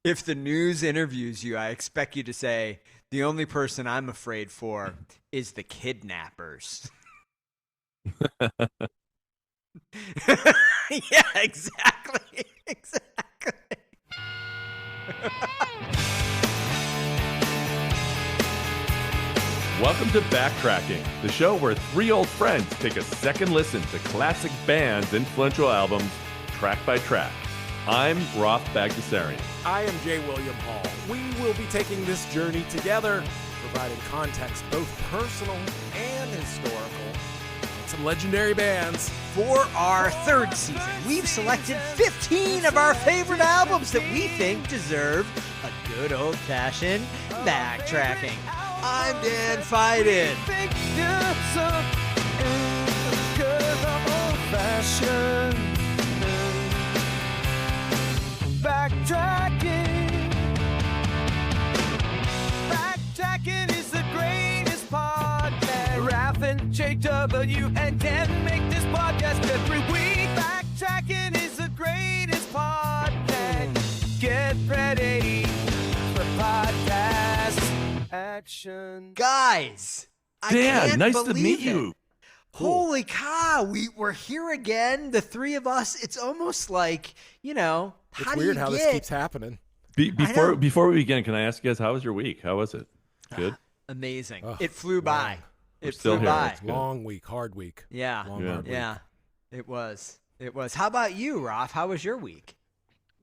If the news interviews you, I expect you to say, the only person I'm afraid for is the kidnappers. Yeah, exactly. Exactly. Welcome to Backtracking, the show where three old friends take a second listen to classic bands' influential albums, track by track. I'm Roth Bagdasarian. I am J. William Hall. We will be taking this journey together, providing context both personal and historical, and some legendary bands. For our third season, we've selected 15 of our favorite albums that we think deserve a good old-fashioned backtracking. I'm Dan Fiden. Backtracking is the greatest podcast. Raph and JW and Dan make this podcast every week. Backtracking is the greatest podcast. Get ready for podcast action. Guys, I Dan, can't nice to believe meet it. you. Holy cow, we're here again, the three of us. It's almost like, It's how weird do how you this get keeps happening. Before we begin, can I ask you guys, how was your week? How was it? Good? amazing? Oh, It flew by. We're It still flew here. by. That's good. Long week, hard week. Yeah. Long, Yeah. hard week. Yeah. It was. How about you, Roth? How was your week?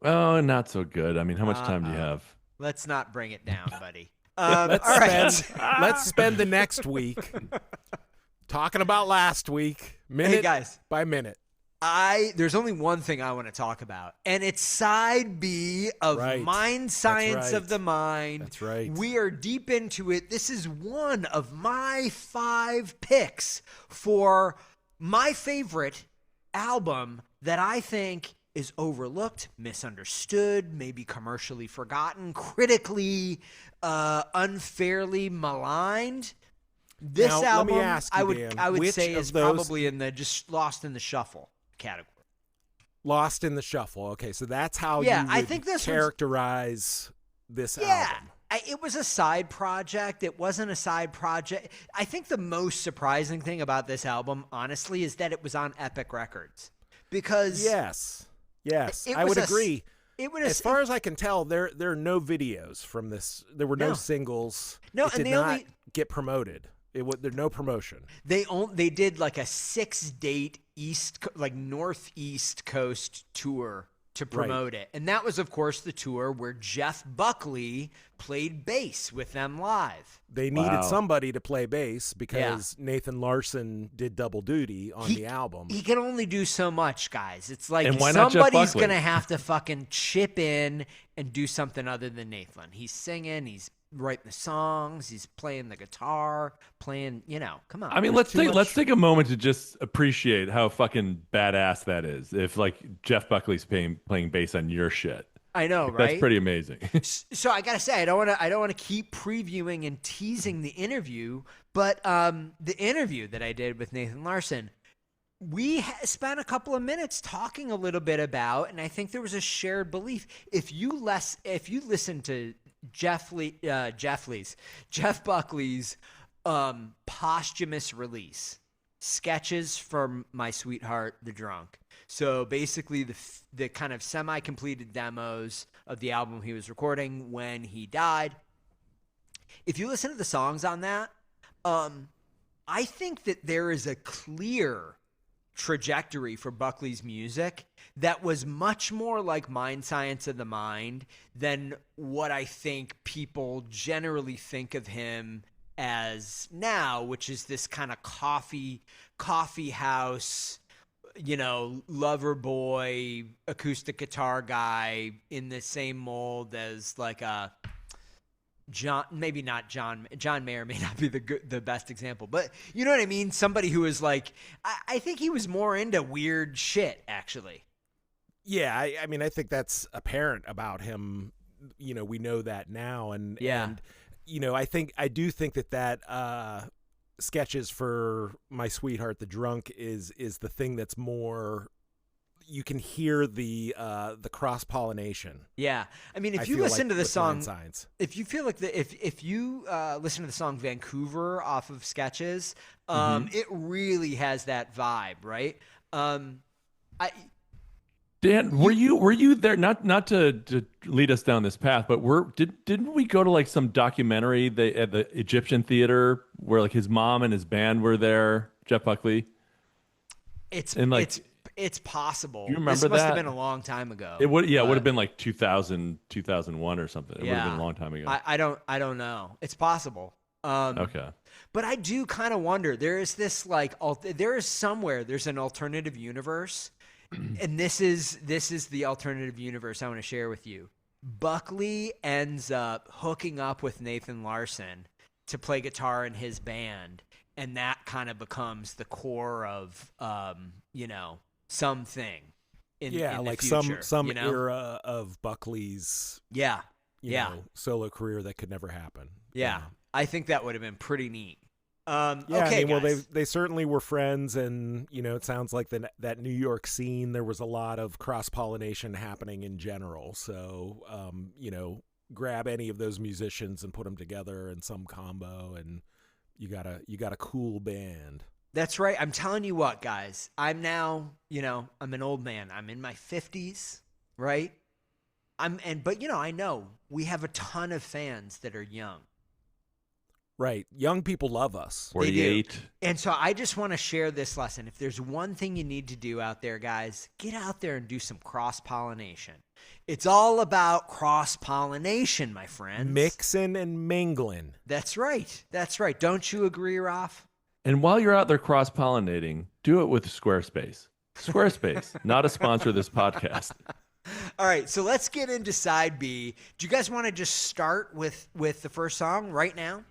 Oh, not so good. I mean, how much time do you have? Let's not bring it down, buddy. Let's all right. let's spend the next week talking about last week, minute Hey, guys. by minute. There's only one thing I want to talk about, and it's side B of Right. Mind Science right. of the Mind. That's right. We are deep into it. This is one of my 5 picks for my favorite album that I think is overlooked, misunderstood, maybe commercially forgotten, critically unfairly maligned. This Now, let album, me ask you, Dan, I would which say, of is those- probably in the just lost in the shuffle category. Lost in the shuffle. Okay, so that's how Yeah, you I would think this one's- characterize this Yeah. album. It was a side project. It wasn't a side project. I think the most surprising thing about this album, honestly, is that it was on Epic Records. Because Yes, it I was would a- agree. it would As far as I can tell, there are no videos from this. There were no No. singles. No, it and did they not only- get promoted. There's no promotion. they did like a 6-date northeast coast tour to promote it. And that was, of course, the tour where Jeff Buckley played bass with them live. They needed Wow. somebody to play bass because Nathan Larson did double duty on the album. He can only do so much, guys. It's like And why not Jeff somebody's Buckley? going to have to fucking chip in and do something other than Nathan. He's singing, he's writing the songs, he's playing the guitar, come on. I mean, let's take a moment to just appreciate how fucking badass that is. If like Jeff Buckley's playing bass on your shit, I know, Like, right? That's pretty amazing. So I gotta say, I don't want to keep previewing and teasing the interview, but the interview that I did with Nathan Larson, we spent a couple of minutes talking a little bit about, and I think there was a shared belief. If you listen to Jeff Buckley's posthumous release, Sketches from My Sweetheart, the Drunk. So basically the kind of semi-completed demos of the album he was recording when he died. If you listen to the songs on that, I think that there is a clear trajectory for Buckley's music that was much more like Mind Science of the Mind than what I think people generally think of him as now, which is this kind of coffee house, lover boy, acoustic guitar guy in the same mold as like a John Mayer may not be the best example, but you know what I mean? Somebody who is like, I think he was more into weird shit, actually. Yeah, I mean, I think that's apparent about him. We know that now, and I do think that Sketches for My Sweetheart, the Drunk is the thing that's more, you can hear the cross-pollination. Yeah. I mean, if I you feel listen like to the with Land song, Signs. if you feel like if you listen to the song Vancouver off of Sketches, it really has that vibe, right? Dan, were you there? Not to lead us down this path, but didn't we go to like some documentary at the Egyptian theater where like his mom and his band were there, Jeff Buckley? It's And like, it's possible. do you remember this must have that? been a long time ago. It would but- have been like 2000, 2001 or something. It would have been a long time ago. I don't know. It's possible. Okay. But I do kind of wonder. There is this like there's an alternative universe, and this is the alternative universe I want to share with you. Buckley ends up hooking up with Nathan Larson to play guitar in his band, and that kind of becomes the core of something. In the like future, some era of Buckley's you know, solo career that could never happen. Yeah. I think that would have been pretty neat. Yeah, okay, I mean, well, guys. they certainly were friends, and you know, it sounds like that New York scene, there was a lot of cross-pollination happening in general. So, you know, grab any of those musicians and put them together in some combo, and you got a cool band. That's right. I'm telling you what, guys. I'm now, I'm an old man. I'm in my 50s, right? But I know we have a ton of fans that are young. Right. Young people love us. 48. And so I just want to share this lesson. If there's one thing you need to do out there, guys, get out there and do some cross-pollination. It's all about cross-pollination, my friends. Mixing and mingling. That's right. That's right. Don't you agree, Ralph? And while you're out there cross-pollinating, do it with Squarespace. Squarespace, not a sponsor of this podcast. All right, so let's get into side B. Do you guys want to just start with the first song right now?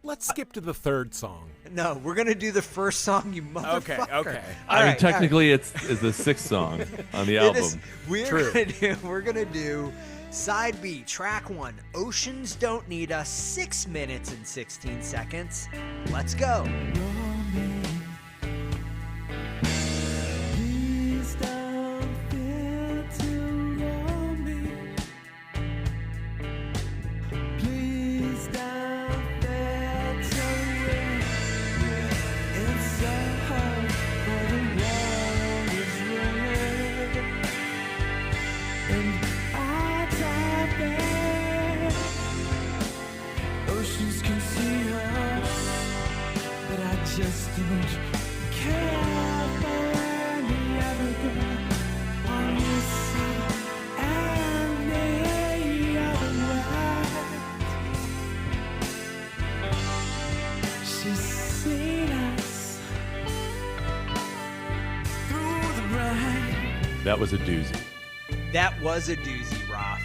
Let's skip to the third song. No, we're going to do the first song, you motherfucker. Okay. I mean, technically, it's the sixth song on the album. We're gonna do side B, track 1, Oceans Don't Need Us, 6 minutes and 16 seconds. Let's go. Just don't care for any other girl on this side and the other way. She's seen us through the rain. That was a doozy. That was a doozy, Roth.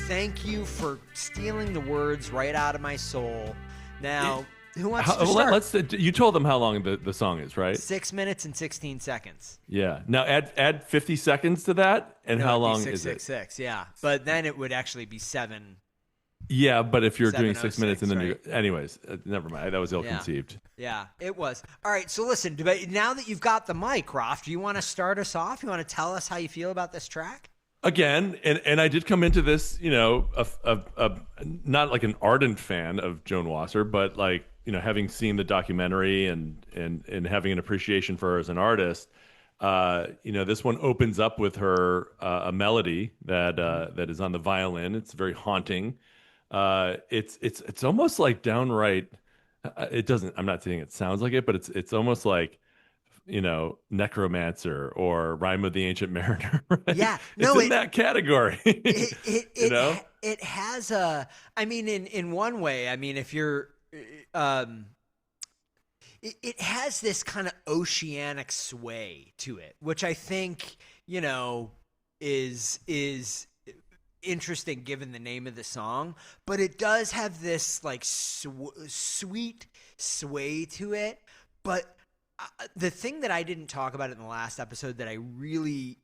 Thank you for stealing the words right out of my soul. Now, who wants to start? You told them how long the song is, right? 6 minutes and 16 seconds. Yeah. Now add 50 seconds to that, and No, how it'd be long six, is six, it? Six, yeah. But then it would actually be 7. Yeah, but if you're doing 6 minutes and then right? anyways, never mind. That was ill-conceived. Yeah, it was. All right, so listen, now that you've got the mic, Roth, do you want to start us off? You want to tell us how you feel about this track? Again, and I did come into this, not like an ardent fan of Joan Wasser, but like, having seen the documentary and having an appreciation for her as an artist, this one opens up with her a melody that is on the violin. It's very haunting. It's almost like downright. It doesn't. I'm not saying it sounds like it, but it's almost like, Necromancer or Rhyme of the Ancient Mariner. Right? Yeah, it's in that category. It has a. I mean, in one way, I mean, if you're. It has this kind of oceanic sway to it, which I think, is interesting given the name of the song, but it does have this like sweet sway to it. But the thing that I didn't talk about in the last episode that I really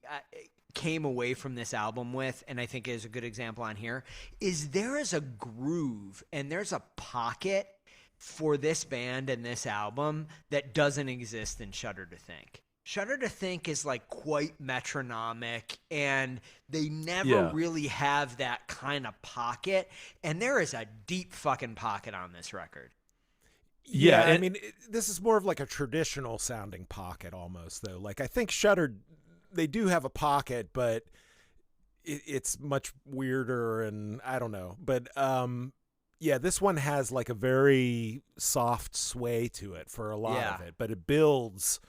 came away from this album with, and I think is a good example on here, is there is a groove and there's a pocket for this band and this album that doesn't exist in Shudder to Think. Shudder to Think is like quite metronomic, and they never Yeah. really have that kind of pocket. And there is a deep fucking pocket on this record. Yeah, I and- mean, this is more of like a traditional sounding pocket almost, though. Like, I think Shudder, they do have a pocket, but it's much weirder, and I don't know. But yeah, this one has like a very soft sway to it for a lot of it, but it builds,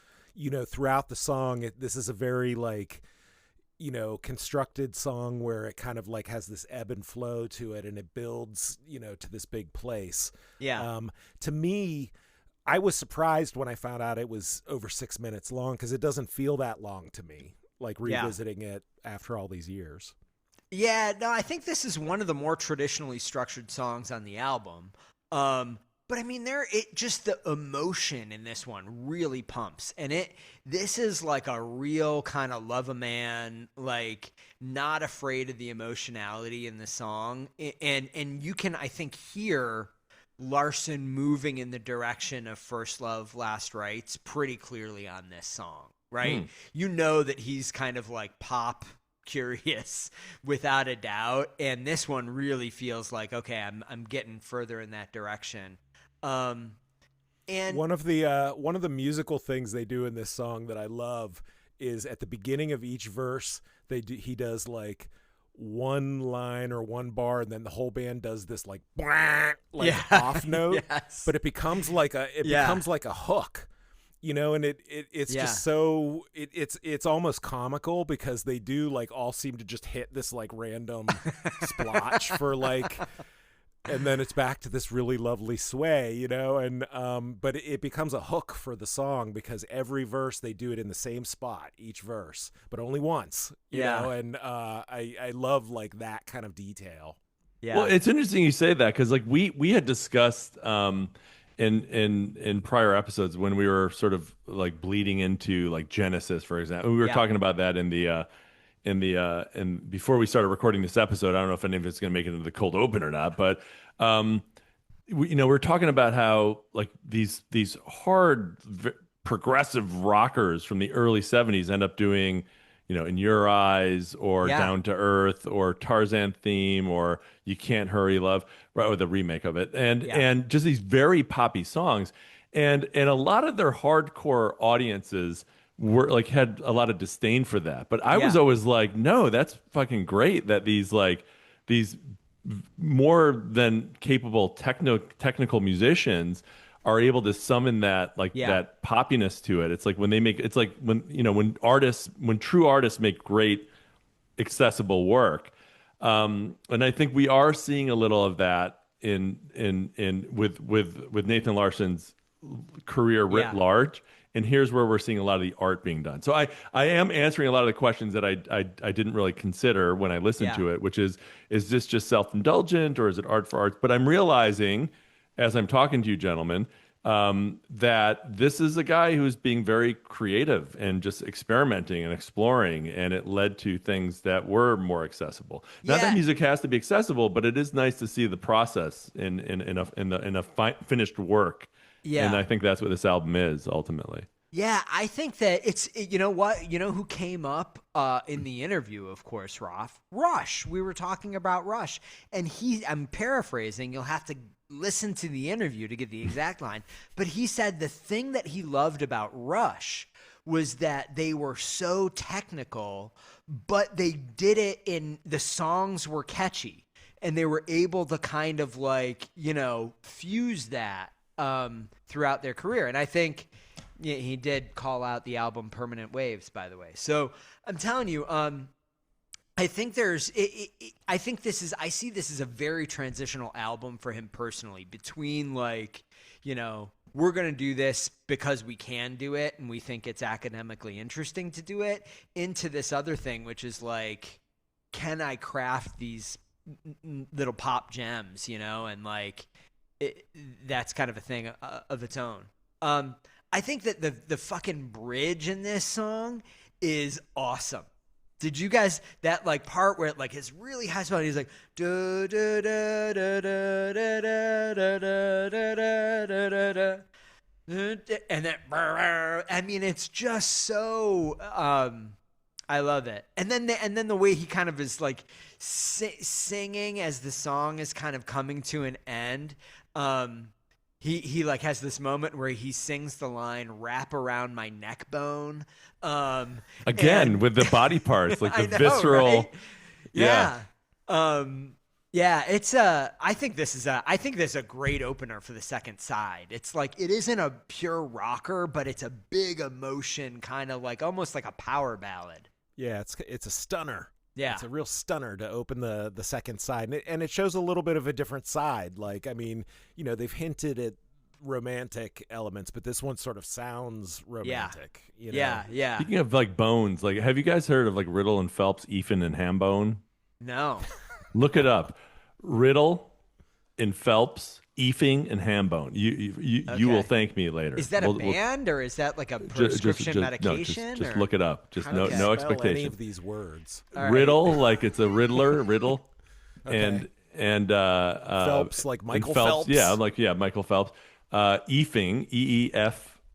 throughout the song. This is a very like, constructed song where it kind of like has this ebb and flow to it, and it builds, to this big place. Yeah. To me, I was surprised when I found out it was over 6 minutes long, because it doesn't feel that long to me, like revisiting it after all these years. Yeah, no, I think this is one of the more traditionally structured songs on the album. But I mean, just the emotion in this one really pumps, and this is like a real kind of love a man, like not afraid of the emotionality in the song, and you can, I think, hear Larson moving in the direction of First Love, Last Rites pretty clearly on this song, right? You know that he's kind of like pop curious without a doubt, and this one really feels like, okay, I'm getting further in that direction. And one of the musical things they do in this song that I love is at the beginning of each verse he does like one line or one bar, and then the whole band does this like off note, Yes. but it becomes like a hook, and it's just so it's almost comical, because they do like all seem to just hit this like random splotch for like, and then it's back to this really lovely sway, and but it becomes a hook for the song, because every verse they do it in the same spot, each verse, but only once, you know, and I love like that kind of detail. Yeah. Well, it's interesting you say that, because like we had discussed in prior episodes, when we were sort of like bleeding into like Genesis, for example, we were talking about that and before we started recording this episode. I don't know if any of it's going to make it into the cold open or not, but we're talking about how like these hard progressive rockers from the early 70s end up doing, In Your Eyes, or Down to Earth, or Tarzan Theme, or You Can't Hurry Love, right, or the remake of it, and just these very poppy songs, and a lot of their hardcore audiences were like, had a lot of disdain for that. But I was always like, no, that's fucking great that these more than capable technical musicians are able to summon that that poppiness to it. It's like when when true artists make great accessible work. And I think we are seeing a little of that with Nathan Larson's career writ large. And here's where we're seeing a lot of the art being done. So I am answering a lot of the questions that I didn't really consider when I listened to it, which is this just self-indulgent, or is it art for art? But I'm realizing, as I'm talking to you gentlemen, that this is a guy who's being very creative and just experimenting and exploring, and it led to things that were more accessible. Not that music has to be accessible, but it is nice to see the process in a finished work. Yeah. And I think that's what this album is ultimately. Yeah, I think that you know what? You know who came up in the interview, of course, Rush. We were talking about Rush. And I'm paraphrasing, you'll have to listen to the interview to get the exact line. But he said the thing that he loved about Rush was that they were so technical, but they did it the songs were catchy. And they were able to kind of like, fuse that throughout their career. And I think he did call out the album Permanent Waves, by the way. So I'm telling you, I think I see this as a very transitional album for him personally, between like, we're going to do this because we can do it and we think it's academically interesting to do it, into this other thing, which is like, can I craft these little pop gems, and like, that's kind of a thing of its own. I think that the fucking bridge in this song is awesome. Did you guys, that like part where it like is really high spot, he's like da da da da da da da da da da da da and then I mean, it's just so I love it. And then the way he kind of is like singing as the song is kind of coming to an end. He like has this moment where he sings the line "Wrap around my neck bone." Again, with the body parts, like the I know, visceral. right? Yeah. Yeah, it's I think this is a great opener for the second side. It's like it isn't a pure rocker, but it's a big emotion, kind of like almost like a power ballad. Yeah, it's a stunner. Yeah. It's a real stunner to open the second side. And it shows a little bit of a different side. Like, I mean, you know, they've hinted at romantic elements, but this one sort of sounds romantic. You know? Yeah. Speaking of like bones, like have you guys heard of like Riddle and Phelps, Ethan and Hambone? No. Look it up. Riddle and Phelps, Eefing and Hambone. You will thank me later. Is that a band or is that like a prescription medication? Just look it up. Just no spell expectation. any of these words. Riddle, like it's a riddler, riddle, Okay. and Phelps, like Michael Phelps. Yeah, Michael Phelps. Eefing,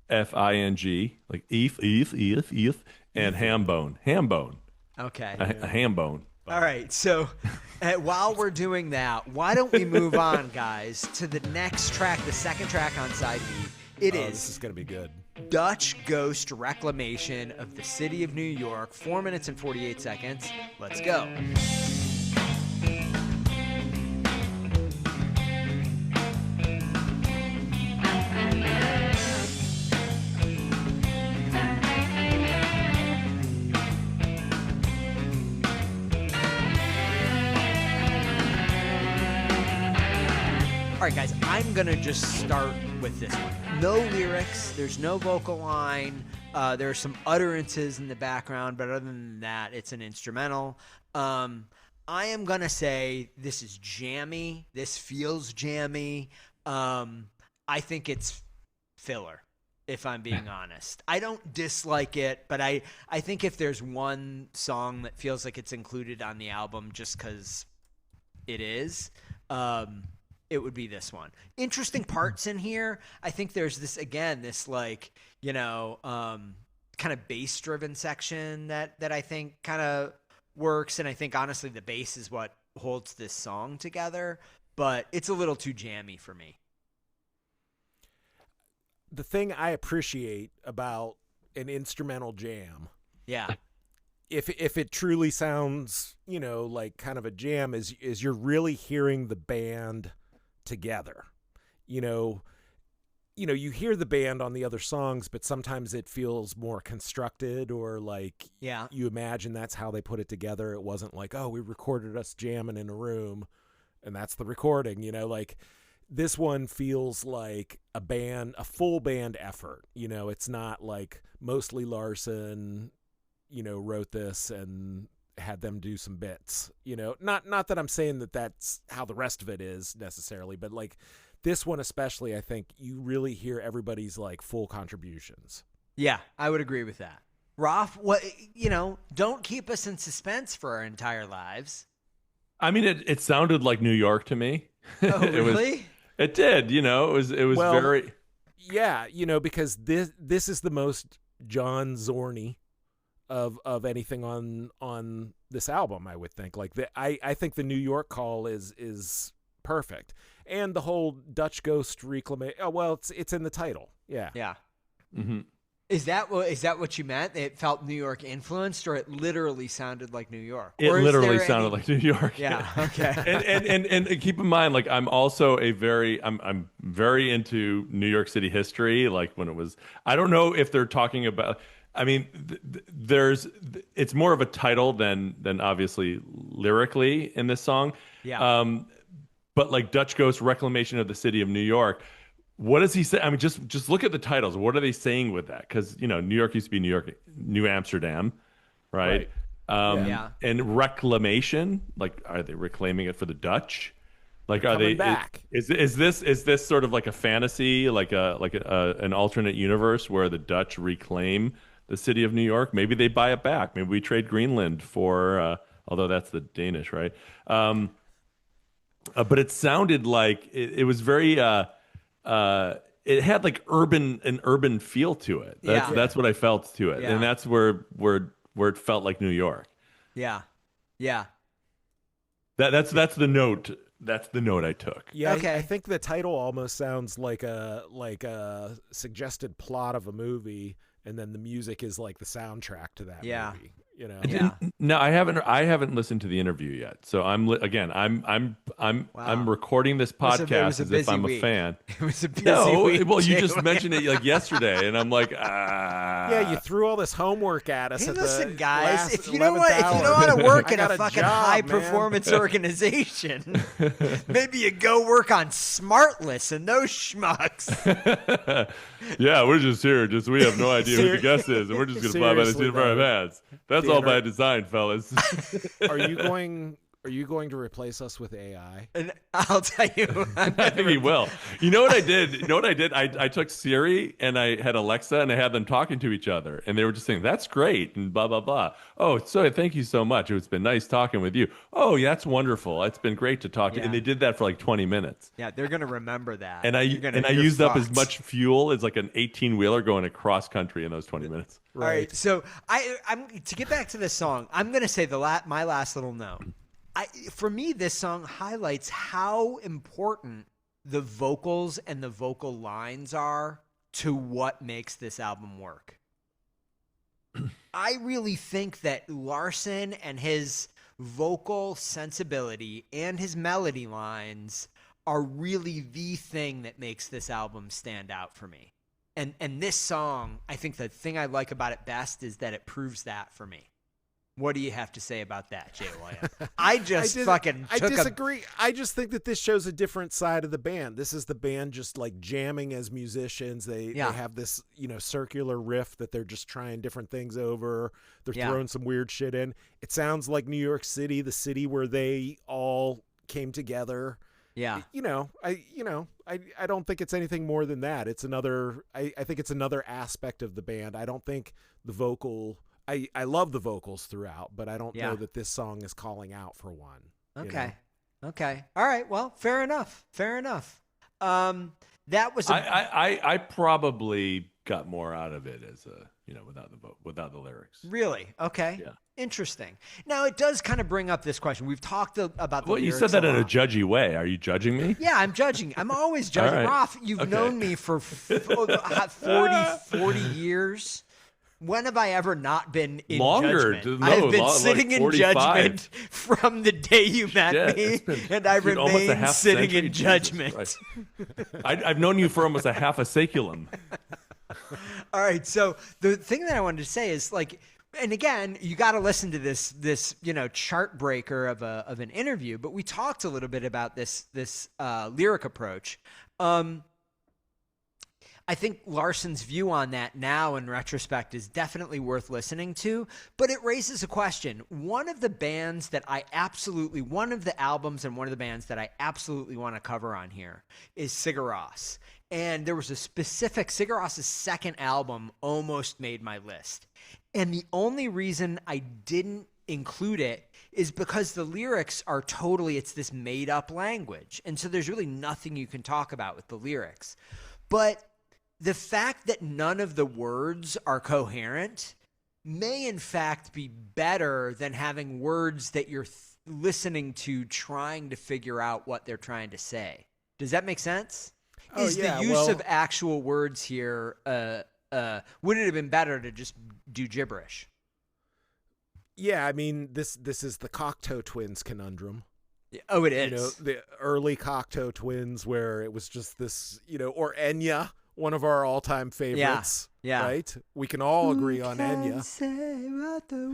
EEFFING, like Eef, and Hambone. Okay. A Hambone. All right. So while we're doing that, why don't we move on, guys, to the next track, the second track on side B. This is going to be good. Dutch Ghost Reclamation of the City of New York, 4 minutes and 48 seconds. Let's go. All right, guys, I'm going to just start with this one. No lyrics. There's no vocal line. There are some utterances in the background, but other than that, it's an instrumental. I am going to say this is jammy. This feels jammy. I think it's filler, if I'm being honest. I don't dislike it, but I think if there's one song that feels like it's included on the album just because it is, it would be this one. Interesting parts in here. I think there's this like, you know, kind of bass driven section that I think kind of works. And I think honestly the bass is what holds this song together, but it's a little too jammy for me. The thing I appreciate about an instrumental jam, Yeah. if it truly sounds, you know, like kind of a jam, is you're really hearing the band together. You know, you hear the band on the other songs, but sometimes it feels more constructed, or like you imagine that's how they put it together. It wasn't like, oh, we recorded us jamming in a room and that's the recording, you know, like this one feels like a full band effort. You know, it's not like mostly Larson, you know, wrote this and had them do some bits, you know, not that I'm saying that that's how the rest of it is necessarily, but like this one especially, I think you really hear everybody's like full contributions. Yeah, I would agree with that. Roth, what, you know, don't keep us in suspense for our entire lives. I mean, it sounded like New York to me. Oh, really? It did, you know, it was well, very. Yeah, you know, because this is the most John Zorny of anything on this album, I would think. Like I think the New York call is perfect, and the whole Dutch Ghost Reclamation. Oh well, it's in the title. Yeah. Mm-hmm. Is that what you meant? It felt New York influenced, or it literally sounded like New York? It literally sounded like New York. Yeah. Okay. and keep in mind, like I'm also I'm very into New York City history. Like when it was, I don't know if they're talking about. I mean, it's more of a title than obviously lyrically in this song. Yeah. But like Dutch Ghost Reclamation of the City of New York. What does he say? I mean, just look at the titles. What are they saying with that? Because, you know, New York used to be New Amsterdam, right? And Reclamation, like, are they reclaiming it for the Dutch? Like, are they back? Is this sort of like a fantasy, like an alternate universe where the Dutch reclaim the city of New York? Maybe they buy it back. Maybe we trade Greenland for, although that's the Danish, right? But it sounded like it was very. it had like an urban feel to it. That's what I felt to it, and that's where it felt like New York. Yeah, yeah. That's the note. That's the note I took. Yeah, Okay. I think the title almost sounds like a suggested plot of a movie, and then the music is like the soundtrack to that movie. You know. Yeah. No, I haven't listened to the interview yet. So I'm recording this podcast as if I'm a fan. It was a busy week. Well, you too. just mentioned it like yesterday, and I'm like, Yeah, you threw all this homework at us. Hey, at listen, the guys. last If you don't 11th want, if you hour. don't want to work I in got a a fucking job, high man. performance organization, maybe you go work on Smartless and those schmucks. yeah, we're just here. We have no idea who the guest is, and we're just gonna fly by the seat of our Seriously, pants. That's all by design, fellas. Are you going to replace us with AI? And I'll tell you, I think he will. You know what I did? I took Siri and I had Alexa and I had them talking to each other, and they were just saying, "That's great," and blah blah blah. Oh, so thank you so much. It's been nice talking with you. Oh, yeah, that's wonderful. It's been great to talk to. Yeah. And they did that for like 20 minutes. Yeah, they're gonna remember that. And I you're used up as fucked. much fuel as like an 18-wheeler going across country in those 20 minutes. All right, so I'm to get back to this song. I'm gonna say my last little note. For me, this song highlights how important the vocals and the vocal lines are to what makes this album work. I really think that Larson and his vocal sensibility and his melody lines are really the thing that makes this album stand out for me. And this song, I think the thing I like about it best is that it proves that for me. What do you have to say about that, Jay William? I disagree. I just think that this shows a different side of the band. This is the band just like jamming as musicians. They have this, circular riff that they're just trying different things over. They're throwing some weird shit in. It sounds like New York City, the city where they all came together. Yeah. I don't think it's anything more than that. It's I think it's another aspect of the band. I don't think the vocal I love the vocals throughout, but I don't know that this song is calling out for one. Okay. Okay. All right. Well, fair enough. That was I probably got more out of it as without the lyrics. Really? Okay. Yeah. Interesting. Now it does kind of bring up this question. We've talked about the Well, you lyrics said that a in a lot. judgy way. Are you judging me? Yeah, I'm judging. I'm always judging. All right. Raph, you've known me for 40 years. When have I ever not been in Longer. judgment? No, I've been like sitting in 45. judgment from the day you met Shit, me, it's been, and I dude, almost a remain half sitting century. in Jesus judgment. Christ. I've known you for almost a half a saculum. All right, so the thing that I wanted to say is and again, you got to listen to this chart breaker of an interview. But we talked a little bit about this lyric approach. I think Larson's view on that now in retrospect is definitely worth listening to, but it raises a question. One of the albums and one of the bands that I absolutely want to cover on here is Sigur Rós. And there was a specific, Sigur Rós' second album almost made my list. And the only reason I didn't include it is because the lyrics are it's this made up language. And so there's really nothing you can talk about with the lyrics. But the fact that none of the words are coherent may in fact be better than having words that you're listening to trying to figure out what they're trying to say. Does that make sense? Is the use of actual words here, would it have been better to just do gibberish? Yeah, I mean, this is the Cocteau Twins conundrum. Oh, it is. The early Cocteau Twins where it was just this, or Enya, one of our all-time favorites. Yeah. Right? We can all agree on Enya. Say what the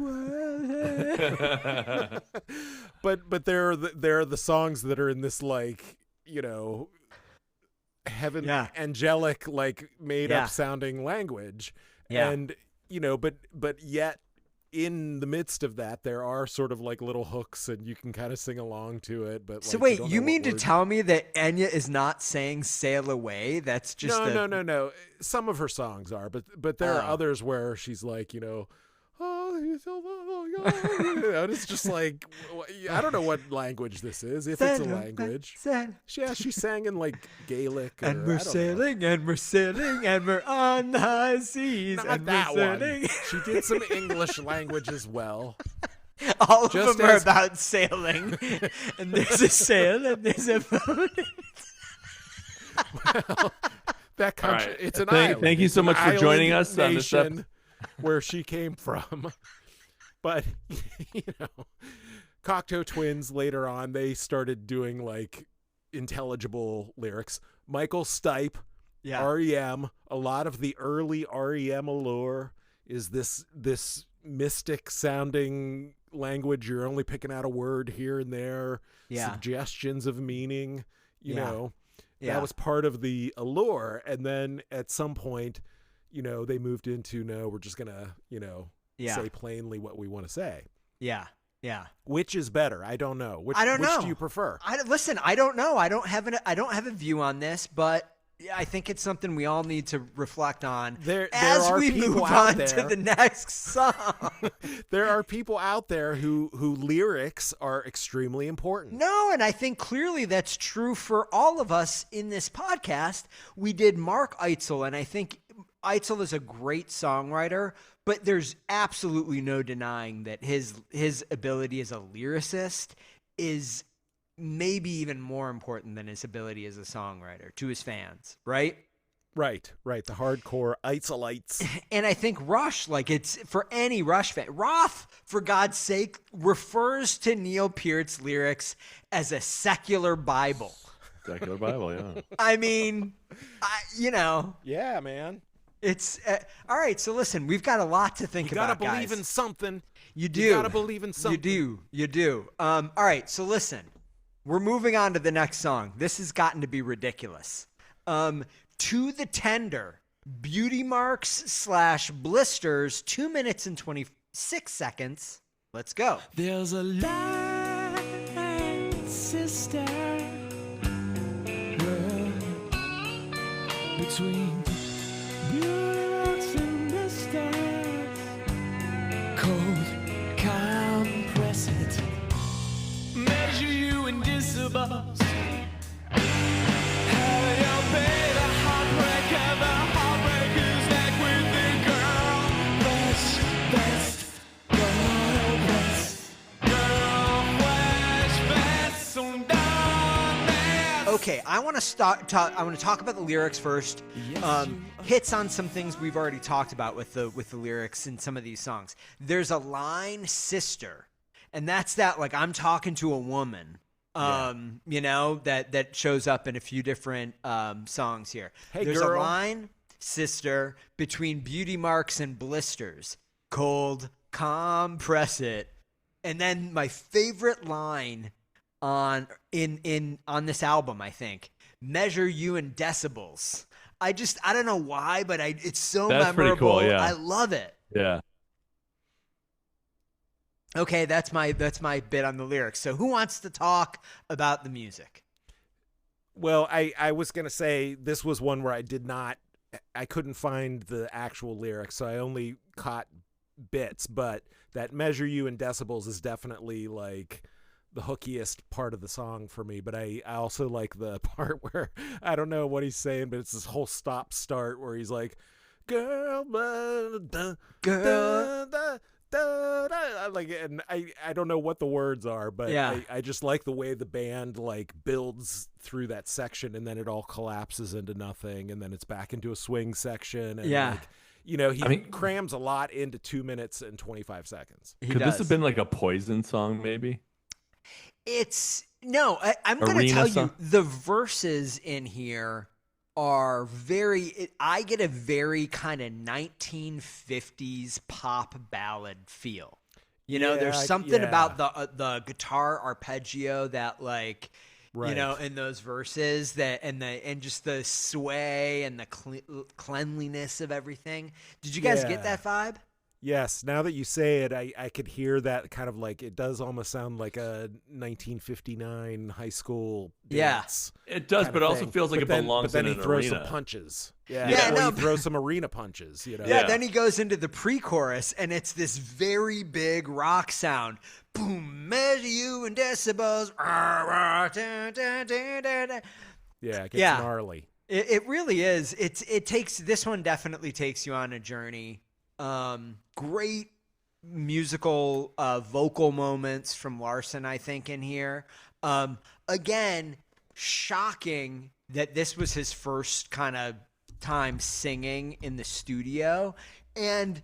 word. But there are the songs that are in this heaven angelic made up sounding language. Yeah. And but yet in the midst of that, there are sort of little hooks, and you can kind of sing along to it. But so wait, you mean to tell me that Enya is not saying "Sail Away"? That's just no. Some of her songs are, but there are others where she's oh, It's just like, I don't know what language this is, if it's a language. Yeah, she sang in like Gaelic. And we're sailing, and we're sailing, and we're on the high seas. Not and that we're one. sailing. She did some English language as well. All of Just them are as- about sailing. And there's a sail, and there's a boat. That country, right. it's an Thank- island. thank you It's so an much for joining island us on this nation where she came from. But, Cocteau Twins later on, they started doing like intelligible lyrics. Michael Stipe, Yeah. REM, a lot of the early REM allure is this mystic sounding language. You're only picking out a word here and there, Yeah. suggestions of meaning, you Yeah. know. Yeah. That was part of the allure. And then at some point, they moved into, no, we're just going to, Yeah. say plainly what we want to say. Yeah. Yeah. Which is better? I don't know. Which I don't know. Which do you prefer? Listen, I don't know. I don't have a view on this, but I think it's something we all need to reflect on There as are we people move out on to there- the next song. There are people out there who lyrics are extremely important. No, and I think clearly that's true for all of us in this podcast. We did Mark Eitzel, and I think Eitzel is a great songwriter, but there's absolutely no denying that his ability as a lyricist is maybe even more important than his ability as a songwriter to his fans, right? Right. The hardcore Eitzelites. And I think Rush, like it's for any Rush fan, Roth, for God's sake, refers to Neil Peart's lyrics as a secular Bible. Secular Bible, yeah. I mean, Yeah, man. it's all right. So listen, we've got a lot to think You gotta about, believe guys. in something. You do. You gotta believe in something. You do. All right. So listen, we're moving on to the next song. This has gotten to be ridiculous. To the Tender, Beauty Marks / Blisters, 2 minutes and 26 seconds. Let's go. There's a line, sister, between beauty marks and blisters. Cold, compress it. Measure you in decibels. Have your baby heartbreak and the heartbreaker's neck with the girl. Best, girl, best, so darling. Okay, I want to I want to talk about the lyrics first. Hits on some things we've already talked about with the lyrics in some of these songs. There's a line, sister, and that's that. Like I'm talking to a woman. That shows up in a few different songs here. Hey, There's girl. a line, sister, between Beauty Marks and Blisters. Cold, compress it. And then my favorite line on this album, I think, measure you in decibels. I don't know why, but it's so That's pretty memorable. cool, yeah. I love it. Yeah. Okay, that's my bit on the lyrics. So who wants to talk about the music? Well, I was going to say this was one where I couldn't find the actual lyrics, so I only caught bits, but that measure you in decibels is definitely like the hookiest part of the song for me. But I also like the part where I don't know what he's saying, but it's this whole stop start where he's like, girl, Girl. like, and I don't know what the words are, but Yeah. I just like the way the band like builds through that section, and then it all collapses into nothing, and then it's back into a swing section, and Yeah. like, he crams a lot into 2 minutes and 25 seconds. He Could does. this have been like a Poison song, maybe? I'm going to Arena tell you, song? the verses in here are I get a very kind of 1950s pop ballad feel. Yeah, There's something yeah. about the guitar arpeggio that Right. in those verses and just the sway and the cleanliness of everything. Did you guys get Yeah. that vibe? Yes, now that you say it, I could hear that kind of like it does almost sound like a 1959 high school Yeah. dance. It does, kind but of it also thing. feels like But it then, belongs but then in he an throws some arena. punches. Yeah, Or no, he throws some arena punches. Yeah, Yeah. then he goes into the pre-chorus, and it's this very big rock sound. Boom, measure you in decibels. Yeah, it gets Yeah. gnarly. It really is. This one definitely takes you on a journey. Great musical vocal moments from Larson, I think, in here. Again, shocking that this was his first kind of time singing in the studio. And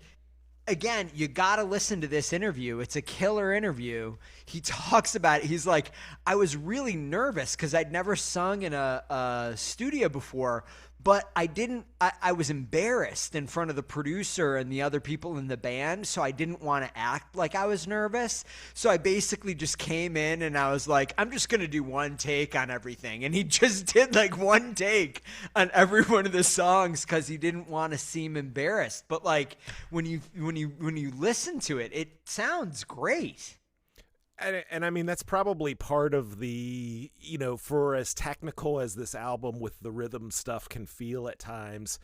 again, you got to listen to this interview. It's a killer interview. He talks about it. He's like, I was really nervous because I'd never sung in a studio before, but I was embarrassed in front of the producer and the other people in the band, so I didn't want to act like I was nervous. So I basically just came in and I was like, I'm just going to do one take on everything. And he just did like one take on every one of the songs because he didn't want to seem embarrassed. But like when you listen to it, it sounds great. And I mean, that's probably part of the, for as technical as this album with the rhythm stuff can feel at times,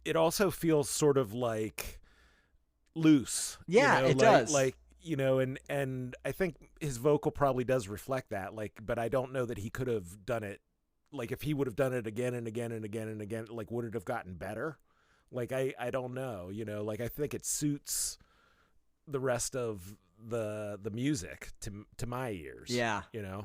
it also feels sort of like loose. Yeah, it does. And I think his vocal probably does reflect that. But I don't know that he could have done it. Like, if he would have done it again and again and again and again, like, would it have gotten better? Like, I don't know, I think it suits the rest of the music to my ears. Yeah.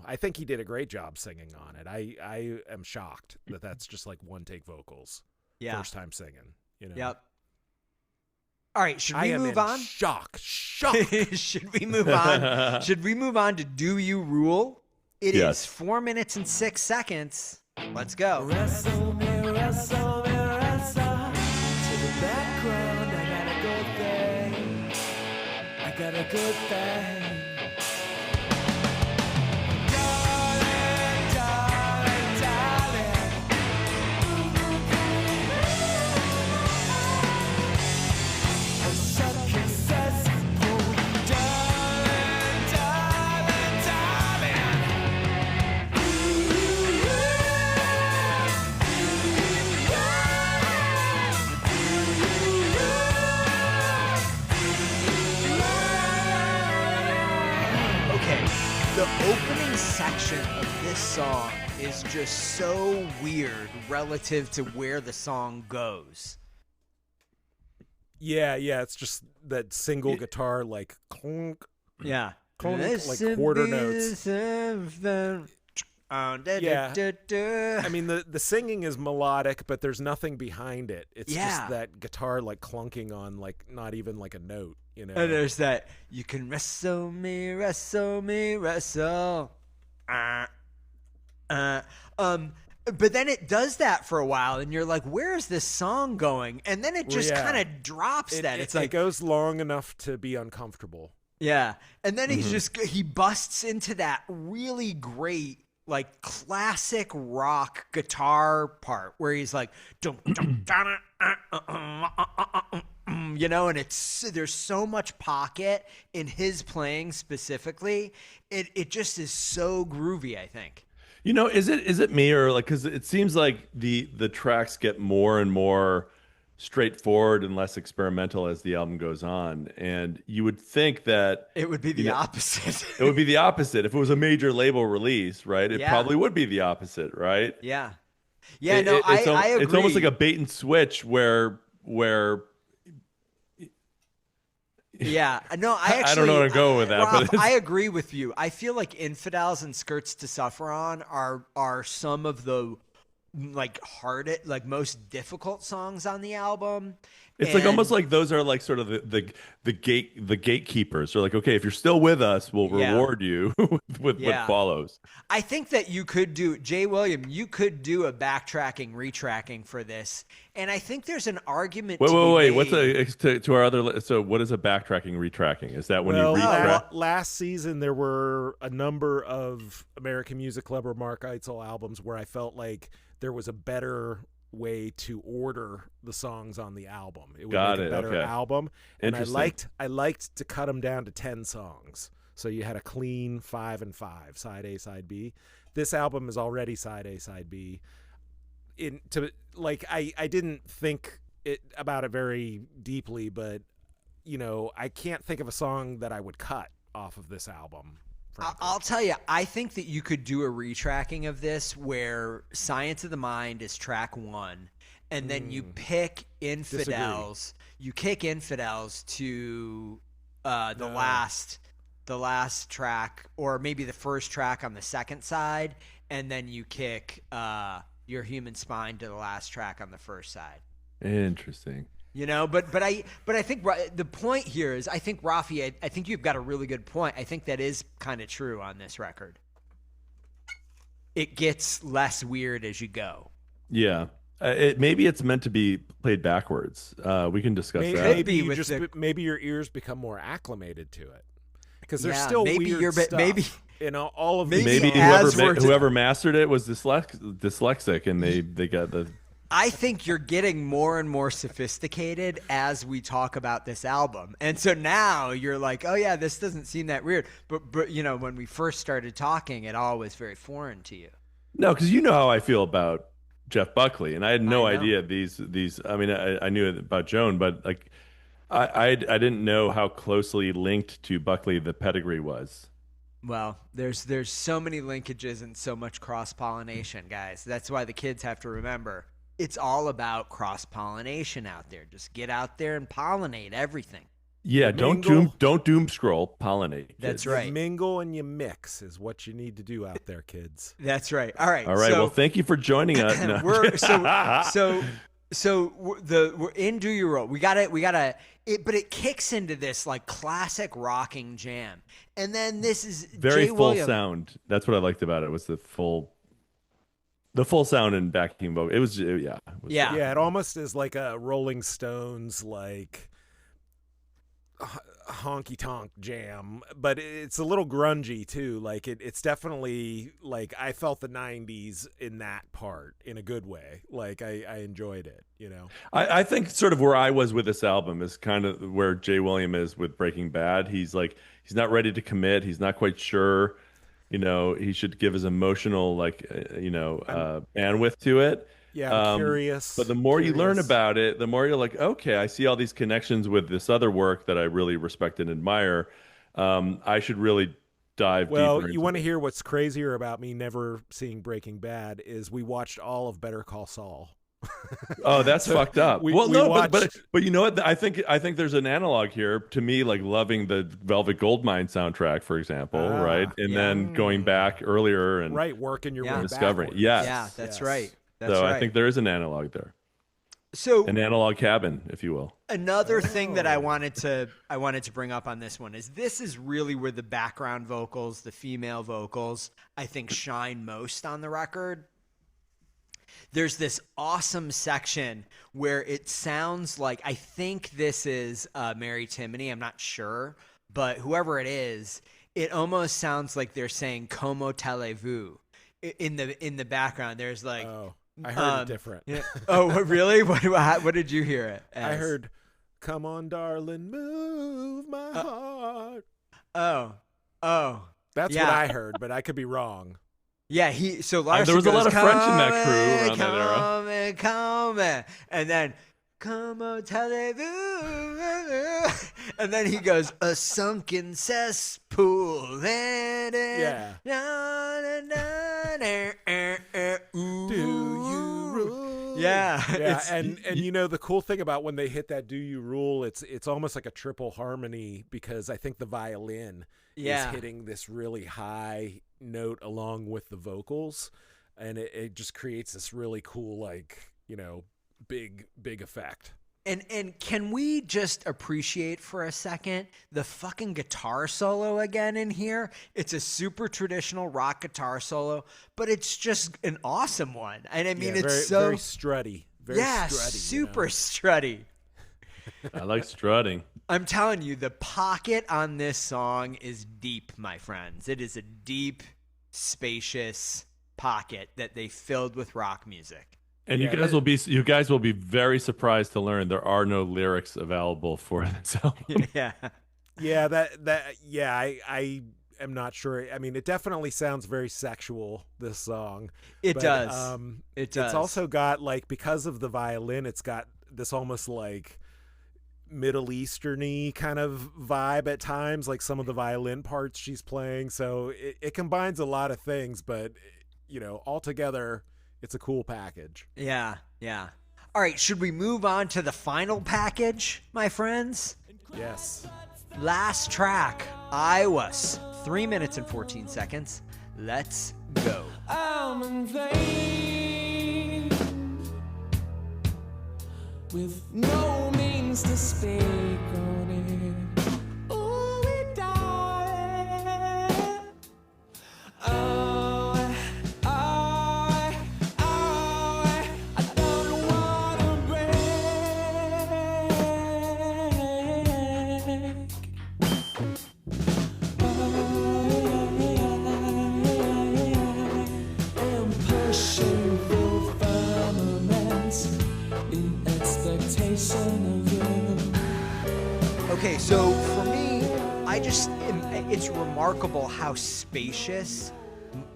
I think he did a great job singing on it. I am shocked that that's just like one take vocals. Yeah. First time singing, Yep. All right, should I we am move in on? Shock. Should we move on? Should we move on to Do You Rule? It Yes. is 4 minutes and 6 seconds. Let's go. Wrestle me, wrestle me, wrestle to the background. I got a good thing. I got a good thing. Darling, darling, darling. A sudden kisses. Oh, darling, darling, darling. Okay, the opening section of this song is just so weird relative to where the song goes. Yeah, it's just that single guitar, like clunk, Yeah. clunk, like quarter notes. Yeah. I mean, the singing is melodic, but there's nothing behind it. It's Yeah. just that guitar like clunking on like not even like a note, And there's that, you can wrestle me, wrestle me, wrestle. But then it does that for a while, and you're like, where is this song going? And then it just yeah. kind of drops that. It's it like, goes long enough to be uncomfortable. yeah. And then he busts into that really great, like, classic rock guitar part where he's like, and there's so much pocket in his playing specifically. It just is so groovy, I think. Is it me, or like, because it seems like the tracks get more and more straightforward and less experimental as the album goes on, and you would think that It would be the opposite. it would be the opposite if it was a major label release, right? It Yeah. probably would be the opposite, right? Yeah. I agree. It's almost like a bait and switch where Yeah, no, I don't know where to go with that, Rob, but it's- I agree with you. I feel like Infidels and Skirts to Suffer On are some of the most difficult songs on the album. It's like almost like those are like sort of the gatekeepers. They're like, okay, if you're still with us, we'll Yeah. reward you with Yeah. what follows. I think that you could do, Jay William, you could do a backtracking, retracking for this. And I think there's an argument Wait. to be What's made. to our other? So what is a backtracking, retracking? Is that when Well, you retrack? last season there were a number of American Music Club or Mark Eitzel albums where I felt like there was a better way to order the songs on the album. It would Got make a it, better okay. album. And Interesting. I liked to cut them down to 10 songs. So you had a clean 5 and 5, side A, side B. This album is already side A, side B. I didn't think about it very deeply, but I can't think of a song that I would cut off of this album. frankly. I'll tell you, I think that you could do a retracking of this where Science of the Mind is track 1, and then you pick Infidels. You kick Infidels to the last track, or maybe the first track on the second side, and then you kick Your Human Spine to the last track on the first side. Interesting. But I think the point here is, I think Rafi, I think you've got a really good point. I think that is kind of true on this record. It gets less weird as you go. Yeah. Maybe it's meant to be played backwards. We can discuss Maybe, that. maybe your ears become more acclimated to it, because there's Yeah, still maybe weird you're- stuff. maybe- in all of these Maybe songs. whoever mastered it was dyslexic, and they got the. I think you're getting more and more sophisticated as we talk about this album. And so now you're like, oh yeah, this doesn't seem that weird. But when we first started talking, it all was very foreign to you. No, because you know how I feel about Jeff Buckley, and I had no I know. idea these. I mean, I knew about Joan, but like, I didn't know how closely linked to Buckley the pedigree was. Well, there's so many linkages and so much cross-pollination, guys. That's why the kids have to remember, it's all about cross-pollination out there. Just get out there and pollinate everything. Yeah, don't doom scroll, pollinate. Kids. That's right. You mingle and you mix is what you need to do out there, kids. That's right. All right. All right. Well, thank you for joining us. No. We're in Do You Roll. We gotta but it kicks into this like classic rocking jam. And then this is very Jay full Williams. sound. That's what I liked about it, was the full sound and backing vocal. It was Yeah. Yeah, it almost is like a Rolling Stones like honky tonk jam, but it's a little grungy too. Like it's definitely like, I felt the 90s in that part in a good way. Like I enjoyed it, I think sort of where I was with this album is kind of where Jay Williams is with Breaking Bad. He's not ready to commit. He's not quite sure, he should give his emotional bandwidth to it. Yeah, I'm curious. But the more you learn about it, the more you're like, okay, I see all these connections with this other work that I really respect and admire. I should really dive deeper. Well, you want to hear what's crazier about me never seeing Breaking Bad is we watched all of Better Call Saul. Oh, that's fucked up. we No, watched... but you know what? I think there's an analog here to me, like loving the Velvet Goldmine soundtrack, for example, right? And then going back earlier and working your way discovering. backwards. Yes. Yeah, that's right. So I think there is an analog there. So An analog cabin, if you will. another thing that I wanted to bring up on this one is really where the background vocals, the female vocals, I think shine most on the record. There's this awesome section where it sounds like, I think this is Mary Timony, I'm not sure, but whoever it is, it almost sounds like they're saying "Como telez-vous" in the background. There's like, Oh, I heard it different. yeah. Oh, really? What did you hear it as? I heard, "Come on, darling, move my heart." Oh. That's yeah. what I heard, but I could be wrong. Yeah, so Larson there was a lot goes, of French in that crew around that era. Come, and then "Como telez-vous," and then he goes, "A sunken cesspool." Yeah. Do you rule? Yeah, Yeah, and the cool thing about when they hit that "Do You Rule," it's almost like a triple harmony, because I think the violin is hitting this really high note along with the vocals, and it just creates this really cool, like, big effect. And can we just appreciate for a second the fucking guitar solo again in here? It's a super traditional rock guitar solo, but it's just an awesome one. And I mean, it's very strutty. Very strutty, super strutty. I like strutting. I'm telling you, the pocket on this song is deep, my friends. It is a deep, spacious pocket that they filled with rock music. And Yeah, you guys will be very surprised to learn there are no lyrics available for this album. Yeah. I am not sure. I mean, it definitely sounds very sexual, this song. It But, does. It does. It's also got, like, because of the violin, it's got this almost like Middle Eastern-y kind of vibe at times, like some of the violin parts she's playing. So it combines a lot of things, but, altogether, it's a cool package. Yeah. All right, should we move on to the final package, my friends? Yes. Last track, Aiwass, 3 minutes and 14 seconds. Let's go. I'm in vain with no means to speak on it. Ooh, we die. Oh, I don't wanna break. I'm pushing through firmaments in expectation of you. Okay, so for me, it's remarkable how spacious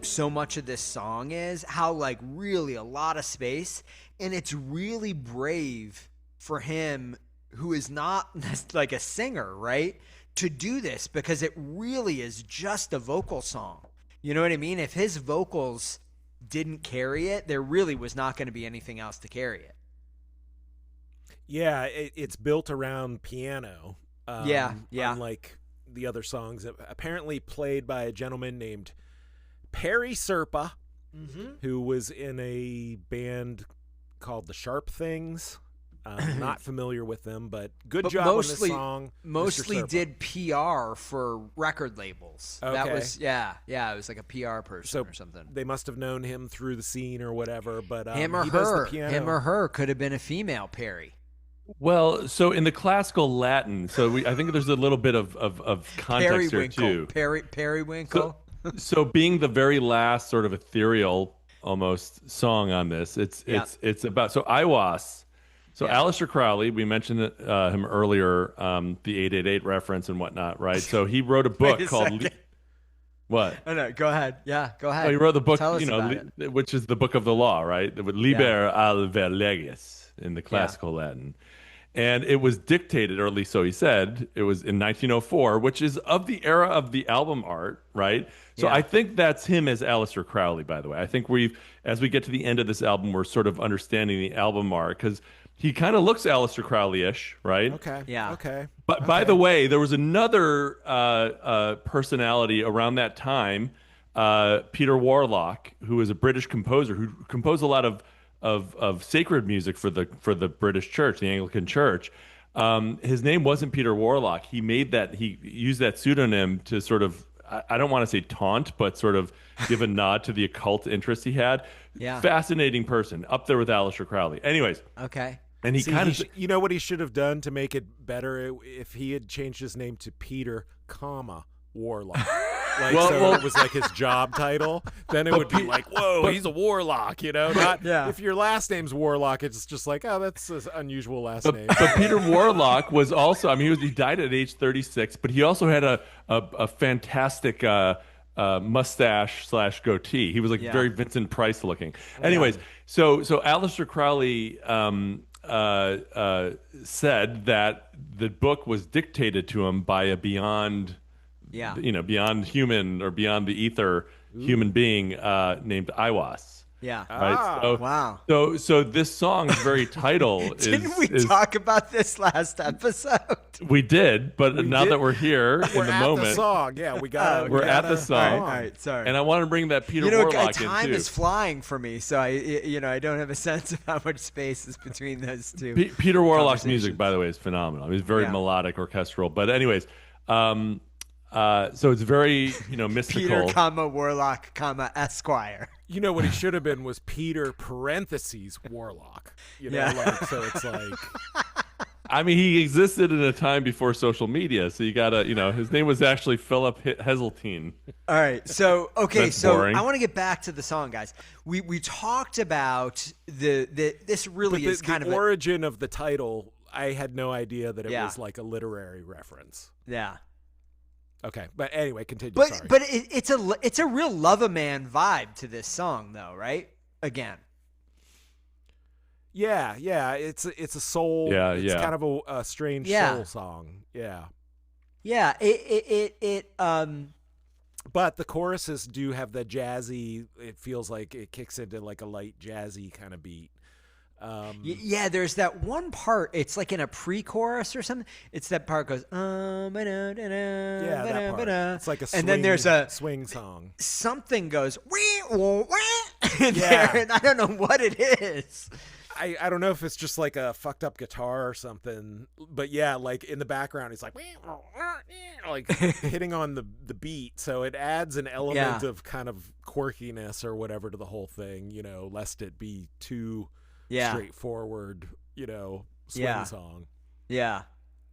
so much of this song is, how like really a lot of space, and it's really brave for him, who is not like a singer, right, to do this, because it really is just a vocal song. You know what I mean? If his vocals didn't carry it, there really was not going to be anything else to carry it. Yeah, it's built around piano. Yeah. Unlike the other songs, apparently played by a gentleman named Perry Serpa, who was in a band called the Sharp Things. Not familiar with them, but good job on this song. Mostly Mr. Serpa. did PR for record labels. That Okay. was it was like a PR person or something. They must have known him through the scene or whatever. But Him or he does the her, piano. him or her could have been a female Perry. Well, so in the classical Latin, I think there's a little bit of context here too. Periwinkle. So being the very last sort of ethereal almost song on this, it's about Aiwass. So Aleister Crowley, we mentioned him earlier, the 888 reference and whatnot, right? So he wrote a book called what? Oh, no, go ahead. Yeah, go ahead. Oh, he wrote the book, Tell us about it. which is the book of the law, right? Liber alver legis in the classical Latin. And it was dictated, or at least so he said, it was in 1904, which is of the era of the album art, right? So I think that's him as Aleister Crowley, by the way. I think as we get to the end of this album, we're sort of understanding the album art, because he kind of looks Aleister Crowley-ish, right? Okay. Yeah. Okay. But by the way, there was another personality around that time, Peter Warlock, who is a British composer who composed a lot of sacred music for the British Church, the Anglican Church. His name wasn't Peter Warlock. He used that pseudonym to sort of, I don't want to say taunt, but sort of give a nod to the occult interest he had. Yeah. Fascinating person, up there with Aleister Crowley. Anyways. Okay. And he kind of, you know what he should have done to make it better if he had changed his name to Peter, Warlock. It was like his job title. Then it would be like, whoa, he's a warlock, Not if your last name's Warlock, it's just like, oh, that's an unusual last name. But Peter Warlock was also, he died at age 36, but he also had a fantastic mustache / goatee. He was like very Vincent Price looking. Anyways, so Aleister Crowley said that the book was dictated to him by a beyond human or beyond the ether human being named Aiwass. Yeah. Right. So, wow. So this song's very title Didn't we talk about this last episode? We did, but now that we're here in the moment, the song. Yeah, we're at the song. All right, sorry. And I want to bring that Peter Warlock in time too. is flying for me, so I don't have a sense of how much space is between those two. Peter Warlock's music, by the way, is phenomenal. He's very melodic, orchestral. But anyways, so it's very mystical. Peter, Warlock, Esquire. You know what he should have been was Peter (Warlock). So it's like I mean, he existed in a time before social media, so you gotta, his name was actually Philip Heseltine. All right. So, okay. That's So boring. I want to get back to the song, guys. We talked about this really But is kind the of origin of the title. I had no idea that it Yeah. was like a literary reference. yeah. Okay, but anyway, continue. But Sorry. but it's a real love a man vibe to this song, though, right? Again. yeah, it's a soul. Yeah, it's yeah. kind of a strange Yeah. soul song. Yeah, Yeah. but the choruses do have the jazzy. It feels like it kicks into like a light jazzy kind of beat. Yeah, there's that one part. It's like in a pre-chorus or something. It's that part goes. Yeah, that part. It's like a swing, and then there's a swing song. something goes wee, wah, wah, in Yeah. there, and I don't know what it is. I don't know if it's just like a fucked up guitar or something, but yeah, like in the background, it's like like hitting on the beat, so it adds an element Yeah. of kind of quirkiness or whatever to the whole thing, lest it be too Yeah. straightforward, swing Yeah. song. Yeah.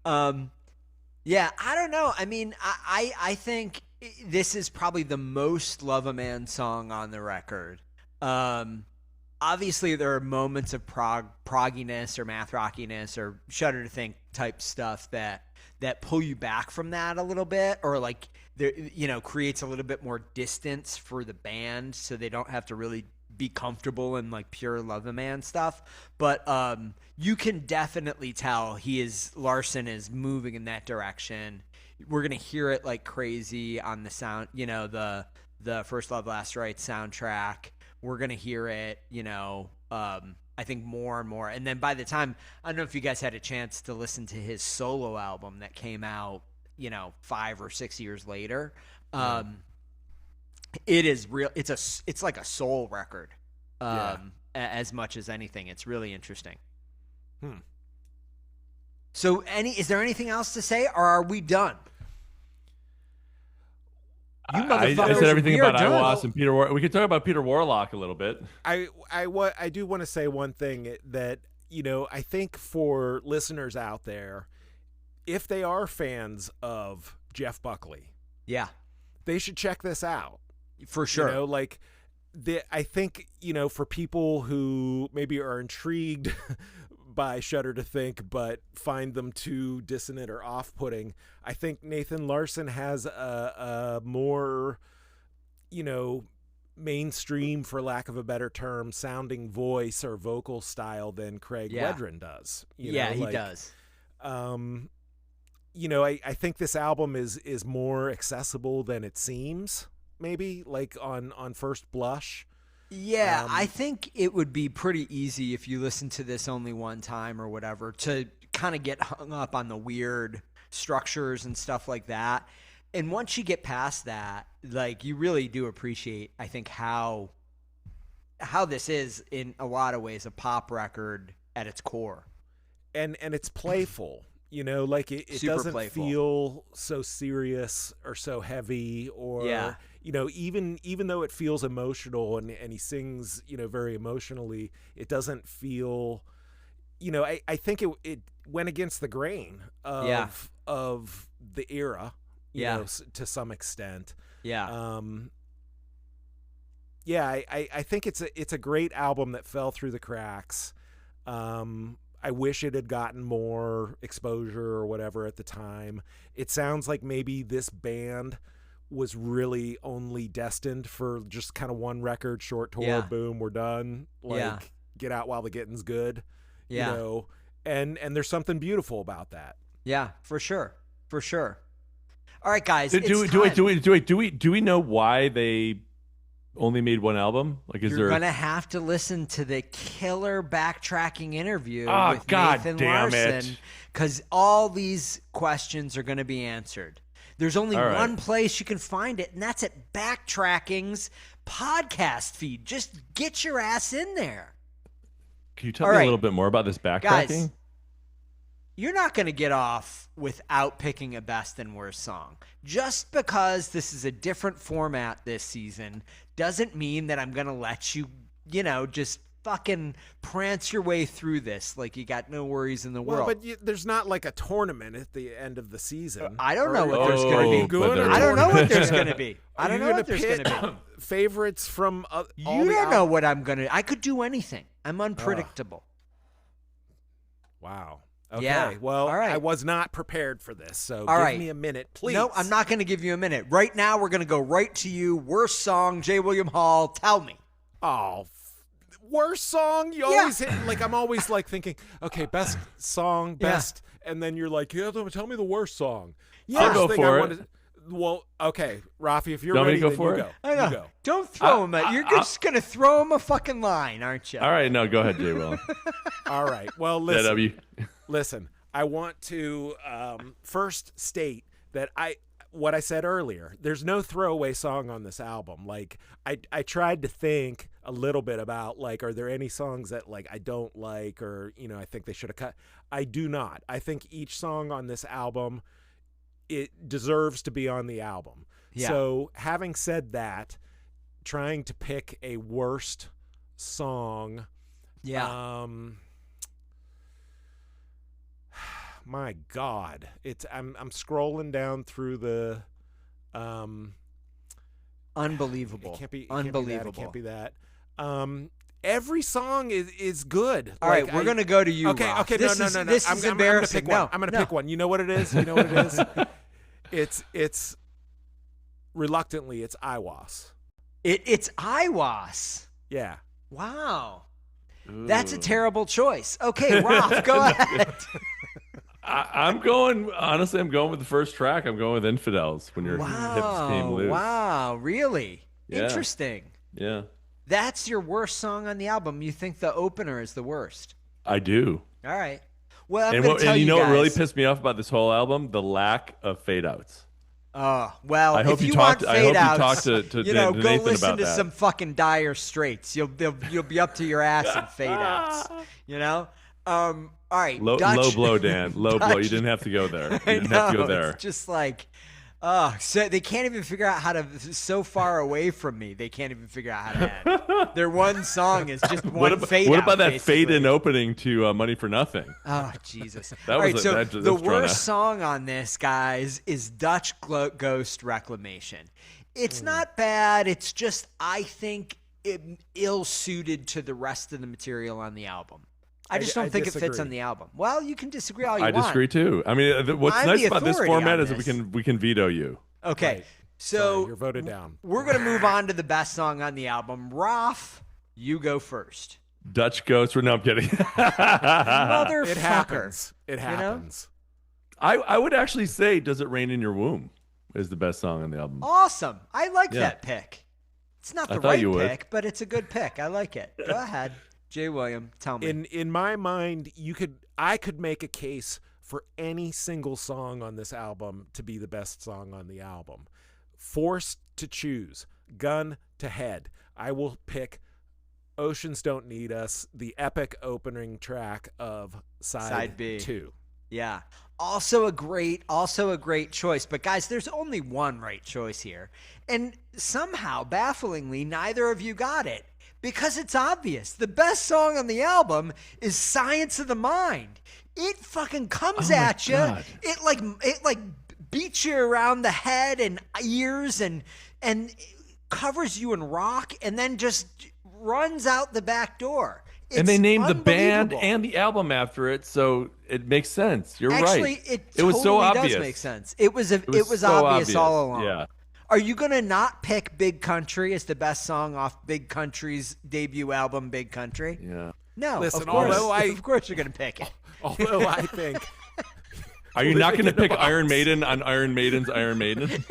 Yeah, I don't know. I mean, I think this is probably the most Love a Man song on the record. Obviously, there are moments of progginess or math rockiness or Shudder to Think type stuff that pull you back from that a little bit, or like there, creates a little bit more distance for the band, so they don't have to really be comfortable in like pure Love a Man stuff. But you can definitely tell Larson is moving in that direction. We're gonna hear it like crazy on the sound, the First Love Last Right soundtrack. We're gonna hear it, I think more and more. And then by the time, I don't know if you guys had a chance to listen to his solo album that came out, 5 or 6 years later. It is real. It's like a soul record, as much as anything. It's really interesting. So, is there anything else to say, or are we done? You I motherfuckers, said everything we are about done. Aiwass and Peter We could talk about Peter Warlock a little bit. I do want to say one thing that I think for listeners out there, if they are fans of Jeff Buckley, Yeah, they should check this out. for sure. I think, for people who maybe are intrigued by Shudder to Think but find them too dissonant or off-putting, I think Nathan Larson has a more, mainstream, for lack of a better term, sounding voice or vocal style than Craig Wedren does. He does. I think this album is more accessible than it seems, maybe, like on first blush. Yeah, I think it would be pretty easy if you listen to this only one time or whatever to kind of get hung up on the weird structures and stuff like that. And once you get past that, like, you really do appreciate, I think, how this is in a lot of ways a pop record at its core. And it's playful. Like it Super doesn't playful. feel so serious or so heavy, or Yeah. Even though it feels emotional and he sings very emotionally, it doesn't feel. I think it went against the grain of the era. To some extent. Yeah. I think it's a great album that fell through the cracks. I wish it had gotten more exposure or whatever at the time. It sounds like maybe this band was really only destined for just kind of one record, short tour, boom, we're done. Get out while the getting's good. And there's something beautiful about that. Yeah, for sure. For sure. All right, guys. Do we know why they only made one album? Like, You're gonna have to listen to the killer backtracking interview with God Nathan damn Larson, because all these questions are gonna be answered. There's only one place you can find it, and that's at Backtracking's podcast feed. Just get your ass in there. Can you tell me a little bit more about this backtracking? Guys, you're not going to get off without picking a Best and Worst song. Just because this is a different format this season doesn't mean that I'm going to let you, just fucking prance your way through this like you got no worries in the Well, world. but there's not like a tournament at the end of the season. I don't know Or- what there's going to be. but there I don't know what is. there's going to be. I don't Are you know what gonna there's going pit to be. favorites from all You the don't know what I'm going to. I could do anything. I'm unpredictable. Wow. Okay. Yeah. Well, All right. I was not prepared for this, so All give right. me a minute, please. No, I'm not going to give you a minute. Right now, we're going to go right to you. Worst song, J. William Hall. Tell me. Oh, worst song. You always hit, like I'm always like thinking, okay, best song, best, and then you're like, yeah, tell me the worst song. Yeah. I'll go First thing for I it. wanted- Well, okay, Rafi, if you're You want me ready, to go then for you it? go. I know. You go. Don't throw him at. You're just going to throw him a fucking line, aren't you? All right, no, go ahead, J. Will. All right. Well, listen. W. Listen, I want to first state that what I said earlier, there's no throwaway song on this album. Like I tried to think a little bit about like, are there any songs that like I don't like or, I think they should have cut. I do not. I think each song on this album, it deserves to be on the album. Yeah. So having said that, trying to pick a worst song, Yeah. my God, I'm scrolling down through the Unbelievable. It can't be Unbelievable. It can't be that. Every song is good. All right, we're gonna go to you. Okay, Rob. okay, This no. is I'm gonna pick embarrassing. one. No, I'm gonna no. pick one. You know what it is? You know what it is? It's reluctantly it's Aiwass. It's Aiwass. Yeah. Wow. That's a terrible choice. Okay, Rolf, go ahead. I'm going with the first track. I'm going with Infidels when your hips came loose. Wow, really? Yeah. Interesting. Yeah, That's your worst song on the album. You think the opener is the worst. I do. All right. Well, I'm And, going to tell you know guys. what really pissed me off about this whole album? The lack of fade outs. Oh, well, I hope if you you talked- want I hope you fade outs, talked to go Nathan listen about to that. some fucking Dire Straits. You'll be up to your ass in fade outs. All right. Low Dutch, blow, Dan. Low blow. You didn't have to go there. You I didn't have to know, go there. It's just like, so they can't even figure out how to. So far away from me, they can't even figure out how to end. Their one song is just one fade What out. about that basically. fade in opening to Money for Nothing? Oh Jesus! That All was right, a- so that- the that's drawn worst out. song on this, guys, is Dutch Ghost Reclamation. It's not bad. It's just I think ill-suited to the rest of the material on the album. I just don't think it fits disagree. on the album. Well, you can disagree all you I want. disagree too. I mean, what's I'm nice the about this authority format on is that this. we can veto you. Okay, Right. so Sorry, you're voted down. we're gonna move on to the best song on the album. Roth, you go first. Dutch Ghost. No, I'm kidding. Motherfucker. It happens. It know? happens. I would actually say "Does It Rain in Your Womb" is the best song on the album. Awesome. I like Yeah. that pick. It's not I the thought right you would. pick, but it's a good pick. I like it. Go ahead, Jay William. Tell me. In my mind, I could make a case for any single song on this album to be the best song on the album. Forced to choose, gun to head, I will pick Oceans Don't Need Us, the epic opening track of Side B. 2. Yeah. Also a great choice. But guys, there's only one right choice here. And somehow, bafflingly, neither of you got it. Because it's obvious. The best song on the album is Science of the Mind. It fucking comes Oh my at you. God. It like beats you around the head and ears and covers you in rock and then just runs out the back door. And they It's named the band unbelievable. and the album after it, so it makes sense. You're Actually, right. it was so totally obvious. does make sense. It was so obvious all along. Yeah. Are you gonna not pick Big Country as the best song off Big Country's debut album, Big Country? Yeah. No, Listen, of course, although I- of course you're gonna pick it. Although I think Are you not Living going to in a pick Box. Iron Maiden on Iron Maiden's Iron Maiden?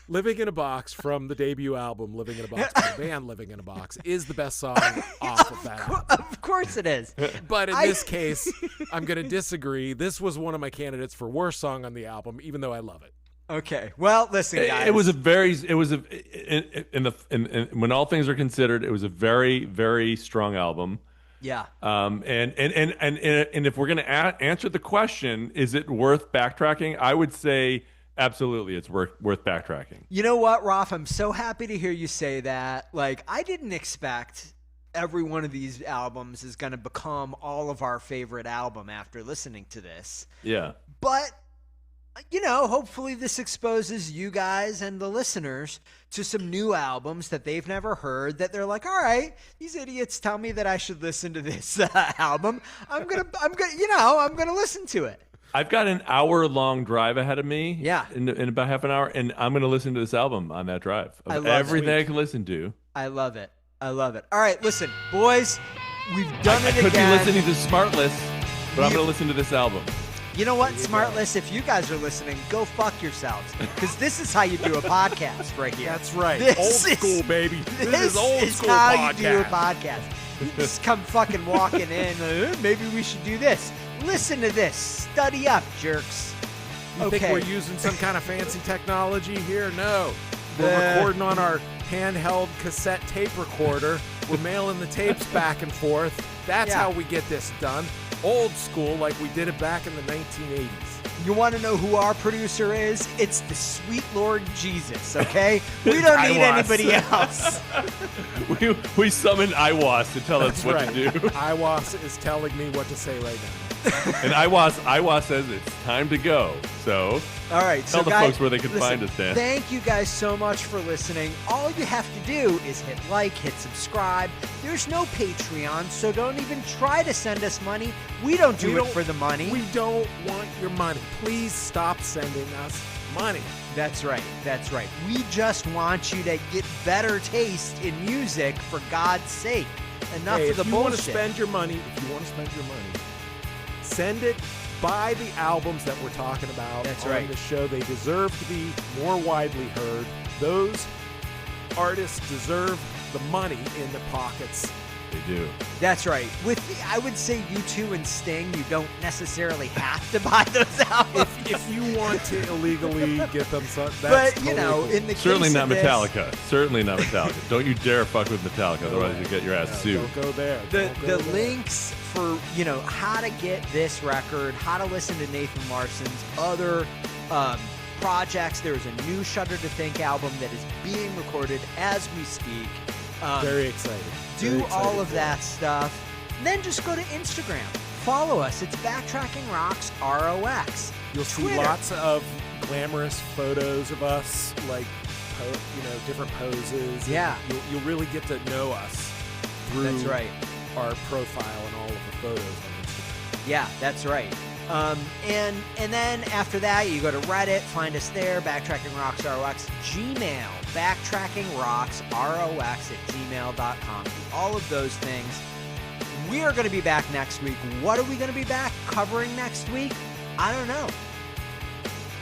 Living in a Box from the debut album Living in a Box by the band Living in a Box is the best song off of that album. Of course it is. But in this case, I'm going to disagree. This was one of my candidates for worst song on the album, even though I love it. Okay. Well, listen, guys. It was when all things are considered, it was a very, very strong album. yeah. And if we're going to answer the question, is it worth backtracking? I would say absolutely, it's worth backtracking. You know what, Rolf? I'm so happy to hear you say that. Like, I didn't expect every one of these albums is going to become all of our favorite album after listening to this. Yeah. But, you know, hopefully this exposes you guys and the listeners to some new albums that they've never heard, that they're like, all right, these idiots tell me that I should listen to this album. I'm going to listen to it. I've got an hour-long drive ahead of me. Yeah. In about half an hour, and I'm going to listen to this album on that drive. I Of love everything it. I can listen to. I love it. I love it. All right, listen, boys, we've done I it could again. be listening to Smartless, but I'm You- going to listen to this album. You know what, Smartless, if you guys are listening, go fuck yourselves. Because this is how you do a podcast right here. That's right. This Old is- school, baby. This is old is school how podcast. you do a podcast. You just come fucking walking in, maybe we should do this. Listen to this. Study up, jerks. You think we're using some kind of fancy technology here? No. We're The- recording on our handheld cassette tape recorder. We're mailing the tapes back and forth. That's Yeah. how we get this done. Old school, like we did it back in the 1980s. You want to know who our producer is? It's the sweet Lord Jesus, okay? We don't need Aiwass. anybody else. We summoned Aiwass to tell us what to do. Aiwass is telling me what to say right now. And Aiwass says it's time to go. So All right, tell so the guys, folks where they can listen, find us, Dan. Thank you guys so much for listening. All you have to do is hit like, hit subscribe. There's no Patreon, so don't even try to send us money. We don't do it for the money. We don't want your money. Please stop sending us money. That's right. That's right. We just want you to get better taste in music, for God's sake. Enough Hey, of the if you want to bullshit. spend your money, send it. Buy the albums that we're talking about That's on right. the show. They deserve to be more widely heard. Those artists deserve the money in the pockets. They do. That's right. I would say U2 and Sting, you don't necessarily have to buy those albums. If you want to illegally get them, that's but, totally you know, cool. in the Certainly case not of this, Metallica. Certainly not Metallica. Don't you dare fuck with Metallica, otherwise you get your ass No, sued. Don't go there. The Don't go there. links for, you know, how to get this record, how to listen to Nathan Larson's other projects. There's a new Shudder to Think album that is being recorded as we speak. Very excited. Do Very all excited of for that stuff. And then just go to Instagram. Follow us. It's Backtracking Rocks ROX. You'll see Twitter. lots of glamorous photos of us, like different poses. Yeah. You'll really get to know us through That's right. our profile and all of the photos on Instagram. Yeah, that's right. And then after that, you go to Reddit, find us there, Backtracking Rocks ROX, Gmail, Backtracking Rocks ROX at gmail.com. Do all of those things. We are going to be back next week. What are we going to be back covering next week? I don't know.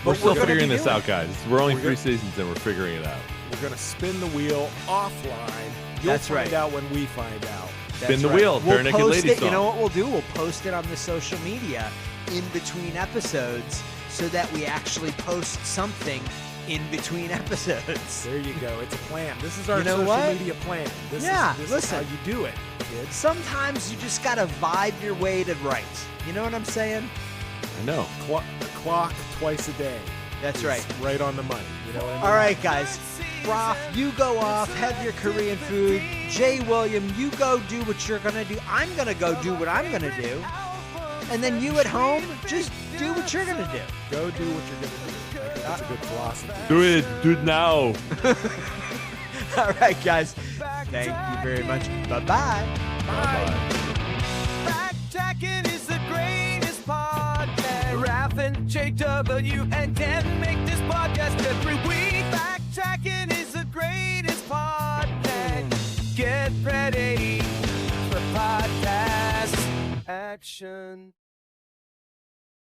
We're But still gonna figuring be this doing out, it. guys. We're only We're 3 good. seasons and we're figuring it out. We're going to spin the wheel offline. You'll That's find right. out when we find out. Spin the right. wheel, We'll Bare Naked post Lady it. song. You know what we'll do? We'll post it on the social media in between episodes so that we actually post something in between episodes. There you go. It's a plan. This is our You know social what? media plan. This Yeah, is listen. how you do it, kids. Sometimes you just gotta vibe your way to right. You know what I'm saying? I know. The clock twice a day. That's is right. Right on the money. You know what I mean? All right, guys. Broth, you go off, have your Korean food. Jay William, you go do what you're gonna do. I'm gonna go do what I'm gonna do. And then you at home, just do what you're gonna do. Go do what you're going to do. I think that's a good philosophy. Do it now. All right, guys. Thank you very much. Bye-bye. Bye-bye. Backtracking is the greatest podcast. Raph and JW and Dan make this podcast every week. Backtracking is the greatest podcast. Get ready for podcast action.